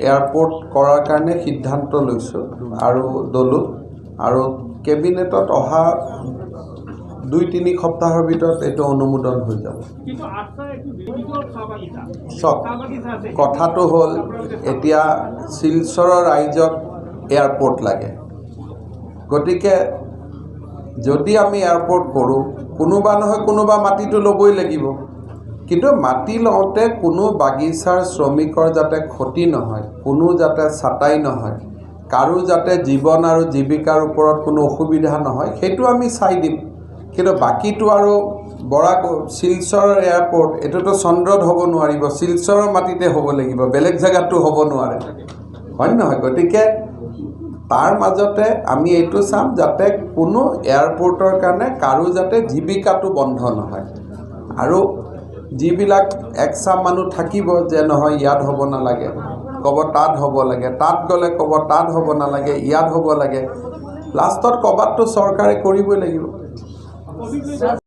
Airport কৰাৰ কাৰণে সিদ্ধান্ত লৈছোঁ আৰু দলত আৰু কেবিনেটত অহা 2-3 সপ্তাহৰ ভিতৰত এইটো অনুমোদন হৈ যাব। কথাটো হ'ল এতিয়া শিলচৰৰ ৰাইজক এয়াৰপোৰ্ট লাগে, গতিকে যদি আমি এয়াৰপোৰ্ট কৰোঁ কোনোবা নহয় কোনোবা মাটিটো ল'বই লাগিব, কিন্তু মাটি লওঁতে কোনো বাগিচাৰ শ্ৰমিকৰ যাতে ক্ষতি নহয়, কোনো যাতে ছাটাই নহয়, কাৰো যাতে জীৱন আৰু জীৱিকাৰ ওপৰত কোনো অসুবিধা নহয়, সেইটো আমি চাই দিম। কিন্তু বাকীটো আৰু শিলচৰৰ এয়াৰপোৰ্ট এইটোতো চন্দ্ৰত হ'ব নোৱাৰিব, শিলচৰৰ মাটিতে হ'ব লাগিব, বেলেগ জেগাতো হ'ব নোৱাৰে, হয় নহয়? গতিকে তাৰ মাজতে আমি এইটো চাম যাতে কোনো এয়াৰপোৰ্টৰ কাৰণে কাৰো যাতে জীৱিকাটো বন্ধ নহয়। আৰু যিবিলাক একচাম মানুহ থাকিব যে নহয় ইয়াত হ'ব নালাগে, ক'ব তাত হ'ব লাগে, তাত গ'লে ক'ব তাত হ'ব নালাগে, ইয়াত হ'ব লাগে, লাষ্টত ক'ৰবাততো চৰকাৰে কৰিবই লাগিব।